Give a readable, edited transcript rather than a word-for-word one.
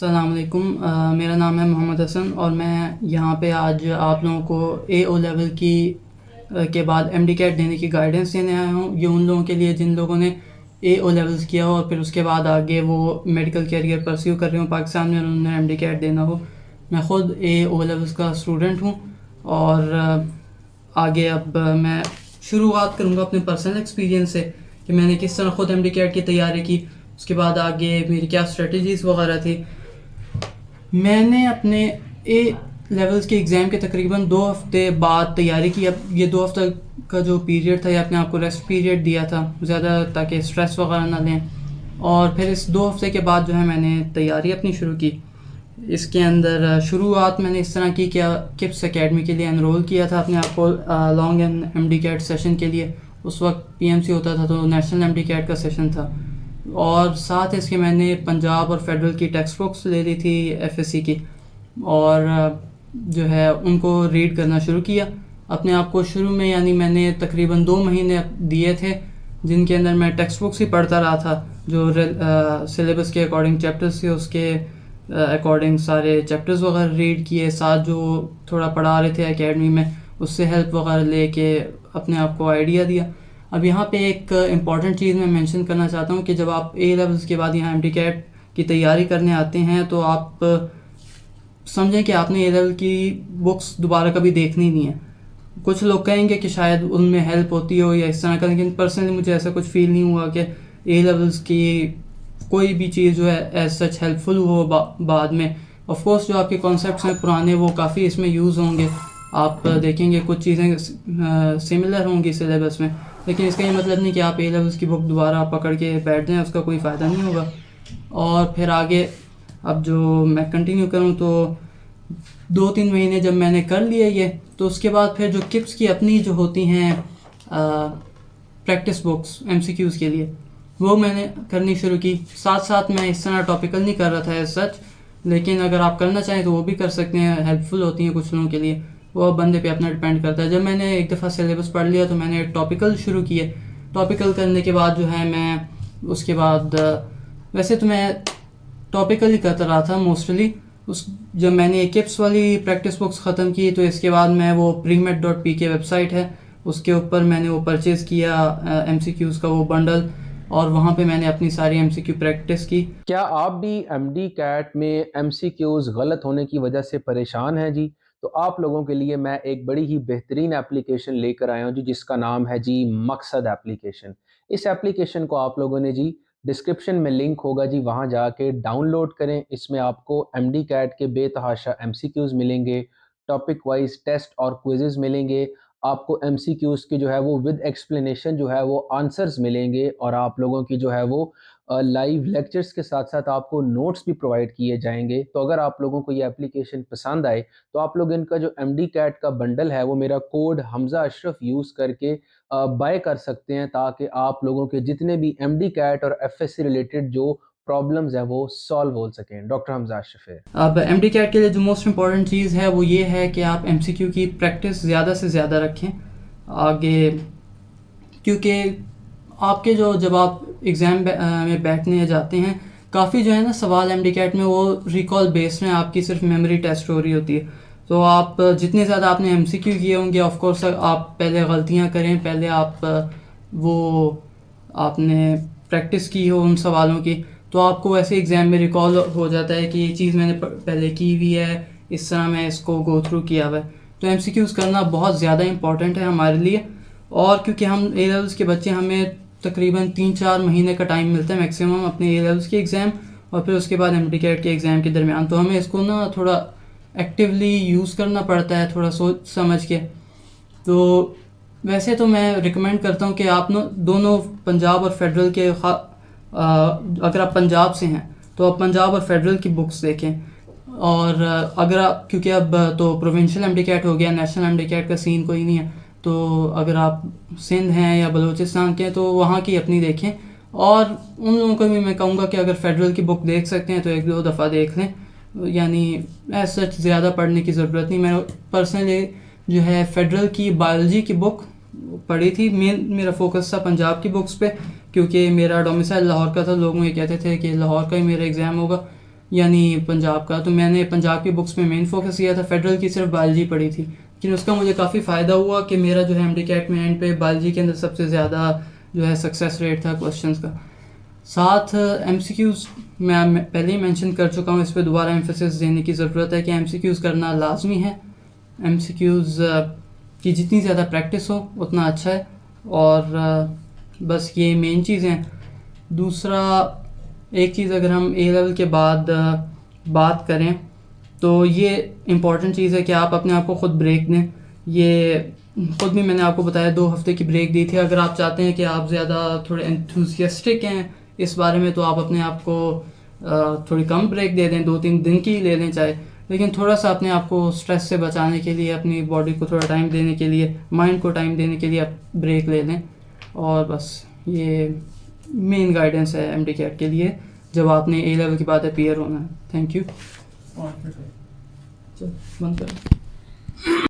السلام علیکم، میرا نام ہے محمد حسن اور میں یہاں پہ آج آپ لوگوں کو اے او لیول کی کے بعد ایم ڈی کیٹ دینے کی گائیڈنس دینے آیا ہوں. یہ ان لوگوں کے لیے جن لوگوں نے اے او لیولز کیا ہو اور پھر اس کے بعد آگے وہ میڈیکل کیریئر پرسیو کر رہے ہوں پاکستان میں، انہوں نے ایم ڈی کیٹ دینا ہو. میں خود اے او لیولز کا اسٹوڈنٹ ہوں اور آگے اب میں شروعات کروں گا اپنے پرسنل ایکسپیرینس سے کہ میں نے کس طرح خود ایم ڈی کیٹ کی تیاری کی، اس کے بعد آگے میری کیا اسٹریٹجیز وغیرہ تھی. میں نے اپنے اے لیولز کے ایگزام کے تقریباً 2 ہفتے بعد تیاری کی. اب یہ 2 ہفتہ کا جو پیریڈ تھا یہ اپنے آپ کو ریسٹ پیریڈ دیا تھا زیادہ، تاکہ اسٹریس وغیرہ نہ لیں. اور پھر اس 2 ہفتے کے بعد جو ہے میں نے تیاری اپنی شروع کی. اس کے اندر شروعات میں نے اس طرح کی کہ کپس اکیڈمی کے لیے انرول کیا تھا اپنے آپ کو long MDCAT session کے لیے. اس وقت پی ایم سی ہوتا تھا تو نیشنل ایم ڈی کیٹ کا سیشن تھا، اور ساتھ اس کے میں نے پنجاب اور فیڈرل کی ٹیکسٹ بکس لے لی تھی ایف ایس سی کی، اور جو ہے ان کو ریڈ کرنا شروع کیا اپنے آپ کو. شروع میں یعنی میں نے تقریباً 2 مہینے دیے تھے جن کے اندر میں ٹیکسٹ بکس ہی پڑھتا رہا تھا، جو سلیبس کے اکارڈنگ چیپٹرز تھے اس کے اکارڈنگ سارے چیپٹرز وغیرہ ریڈ کیے، ساتھ جو تھوڑا پڑھا رہے تھے اکیڈمی میں اس سے ہیلپ وغیرہ لے کے اپنے آپ کو آئیڈیا دیا. اب یہاں پہ ایک امپورٹنٹ چیز میں مینشن کرنا چاہتا ہوں کہ جب آپ اے لیولز کے بعد یہاں ایم ڈی کیٹ کی تیاری کرنے آتے ہیں تو آپ سمجھیں کہ آپ نے اے لیول کی بکس دوبارہ کبھی دیکھنی نہیں ہے. کچھ لوگ کہیں گے کہ شاید ان میں ہیلپ ہوتی ہو یا اس طرح کا، لیکن پرسنلی مجھے ایسا کچھ فیل نہیں ہوا کہ اے لیولز کی کوئی بھی چیز جو ہے ایز سچ ہیلپ فل ہو بعد میں. آف کورس جو آپ کے کانسیپٹس ہیں پرانے وہ کافی اس میں یوز ہوں گے، آپ دیکھیں گے کچھ چیزیں سملر ہوں گی سلیبس میں، لیکن اس کا یہ مطلب نہیں کہ آپ اے لیولز کی بک دوبارہ پکڑ کے بیٹھ جائیں، اس کا کوئی فائدہ نہیں ہوگا. اور پھر آگے اب جو میں کنٹینیو کروں تو 2-3 مہینے جب میں نے کر لیا یہ، تو اس کے بعد پھر جو کپس کی اپنی جو ہوتی ہیں practice books MCQs کے لیے وہ میں نے کرنی شروع کی. ساتھ ساتھ میں اس طرح ٹاپیکل نہیں کر رہا تھا ایز سچ، لیکن اگر آپ کرنا چاہیں تو وہ بھی کر سکتے ہیں، ہیلپ فل ہوتی ہیں کچھ لوگوں کے لیے، وہ بندے پہ اپنا ڈپینڈ کرتا ہے. جب میں نے ایک دفعہ سلیبس پڑھ لیا تو میں نے ٹاپیکل شروع کیے. ٹاپیکل کرنے کے بعد جو ہے میں اس کے بعد ویسے تو میں ٹاپیکل ہی کرتا رہا تھا موسٹلی. جب میں نے کپس والی پریکٹس بکس ختم کی تو اس کے بعد میں وہ premet.pk ویب سائٹ ہے اس کے اوپر میں نے وہ پرچیز کیا ایم سی کیوز کا وہ بنڈل، اور وہاں پہ میں نے اپنی ساری ایم سی کیو پریکٹس کی. کیا آپ بھی ایم ڈی کیٹ میں ایم سی کیوز غلط ہونے کی وجہ سے پریشان ہیں جی؟ تو آپ لوگوں کے لیے میں ایک بڑی ہی بہترین اپلیکیشن لے کر آیا ہوں جی، جس کا نام ہے جی مقصد اپلیکیشن. اس اپلیکیشن کو آپ لوگوں نے جی ڈسکرپشن میں لنک ہوگا جی، وہاں جا کے ڈاؤن لوڈ کریں. اس میں آپ کو ایم ڈی کیٹ کے بے تحاشا ایم سی کیوز ملیں گے، ٹاپک وائز ٹیسٹ اور کوئزز ملیں گے. آپ کو ایم سی کیوز کی جو ہے وہ ود ایکسپلینیشن جو ہے وہ آنسرز ملیں گے، اور آپ لوگوں کی جو ہے وہ لائیو لیکچرز کے ساتھ ساتھ آپ کو نوٹس بھی پرووائڈ کیے جائیں گے. تو اگر آپ لوگوں کو یہ اپلیکیشن پسند آئے تو آپ لوگ ان کا جو ایم ڈی کیٹ کا بنڈل ہے وہ میرا کوڈ حمزہ اشرف یوز کر کے بائی کر سکتے ہیں، تاکہ آپ لوگوں کے جتنے بھی ایم ڈی کیٹ اور ایف ایس سی ریلیٹڈ جو پرابلمز ہیں وہ سالو ہو سکیں. ڈاکٹر حمزہ اشرف ہے. اب ایم ڈی کیٹ کے لیے جو موسٹ امپورٹنٹ چیز ہے وہ یہ ہے کہ آپ ایم سی کیو کی پریکٹس زیادہ سے زیادہ رکھیں آگے، کیونکہ آپ کے جب آپ ایگزام میں بیٹھنے جاتے ہیں کافی جو ہے نا سوال ایم ڈی کیٹ میں وہ ریکال بیسڈ ہیں، آپ کی صرف میموری ٹیسٹ ہو رہی ہوتی ہے. تو آپ جتنے زیادہ آپ نے ایم سی کیو کیے ہوں گے آف کورس آپ پہلے غلطیاں کریں، پہلے آپ نے پریکٹس کی ہو ان سوالوں کی، تو آپ کو ایسے ایگزام میں ریکال ہو جاتا ہے کہ یہ چیز میں نے پہلے کی ہوئی ہے، اس طرح میں اس کو گو تھرو کیا ہوا ہے. تو ایم سی کیوز کرنا بہت زیادہ امپورٹنٹ ہے ہمارے لیے. اور کیونکہ ہم اے لیولس کے بچے، ہمیں تقریباً 3-4 مہینے کا ٹائم ملتا ہے میکسیمم اپنے اے لیولس کے ایگزام اور پھر اس کے بعد ایم ڈی کیٹ کے ایگزام کے درمیان، تو ہمیں اس کو نا تھوڑا ایکٹیولی یوز کرنا پڑتا ہے، تھوڑا سوچ سمجھ کے. تو ویسے تو میں ریکمینڈ کرتا ہوں کہ آپ دونوں پنجاب اور فیڈرل کے اگر آپ پنجاب سے ہیں تو آپ پنجاب اور فیڈرل کی بکس دیکھیں. اور اگر آپ کیونکہ اب تو پروونشل ایم ڈی کیٹ ہو گیا، نیشنل ایم ڈی کیٹ کا سین کوئی نہیں ہے، تو اگر آپ سندھ ہیں یا بلوچستان کے ہیں تو وہاں کی اپنی دیکھیں. اور ان لوگوں کو بھی میں کہوں گا کہ اگر فیڈرل کی بک دیکھ سکتے ہیں تو 1-2 دفعہ دیکھ لیں، یعنی ایز سچ زیادہ پڑھنے کی ضرورت نہیں. میں پرسنلی جو ہے فیڈرل کی بایولوجی کی بک پڑھی تھی، میرا فوکس تھا پنجاب کی بکس پہ کیونکہ میرا ڈومیسائل لاہور کا تھا. لوگ یہ کہتے تھے کہ لاہور کا ہی میرا ایگزام ہوگا، یعنی پنجاب کا. تو میں نے پنجاب کی بکس میں مین فوکس کیا تھا, فیڈرل کی صرف بایولوجی پڑھی تھی, لیکن اس کا مجھے کافی فائدہ ہوا کہ میرا جو ہے ایم ڈی کیٹ میں اینڈ پہ بایولوجی کے اندر سب سے زیادہ جو ہے سکسیس ریٹ تھا کوشچنس کا. ساتھ ایم سی کیوز میں پہلے ہی مینشن کر چکا ہوں, اس پہ دوبارہ ایمفیسس دینے کی ضرورت ہے کہ ایم سی کیوز کرنا لازمی ہے. ایم سی کیوز کی جتنی زیادہ پریکٹس ہو اتنا اچھا ہے, اور بس یہ مین چیزیں. دوسرا ایک چیز اگر ہم اے لیول کے بعد بات کریں تو یہ امپورٹنٹ چیز ہے کہ آپ اپنے آپ کو خود بریک دیں. یہ خود بھی میں نے آپ کو بتایا 2 ہفتے کی بریک دی تھی. اگر آپ چاہتے ہیں کہ آپ زیادہ تھوڑے انتھوزیسٹک ہیں اس بارے میں تو آپ اپنے آپ کو تھوڑی کم بریک دے دیں, 2-3 دن کی لے لیں چاہے, لیکن تھوڑا سا اپنے آپ کو اسٹریس سے بچانے کے لیے, اپنی باڈی کو تھوڑا ٹائم دینے کے لیے, مائنڈ کو ٹائم دینے کے لیے آپ بریک لے لیں. اور بس یہ مین گائیڈنس ہے ایم ڈی کیٹ کے لیے جب آپ نے اے لیول کے بعد اپیئر ہونا ہے. Thank you. چل بند کریں.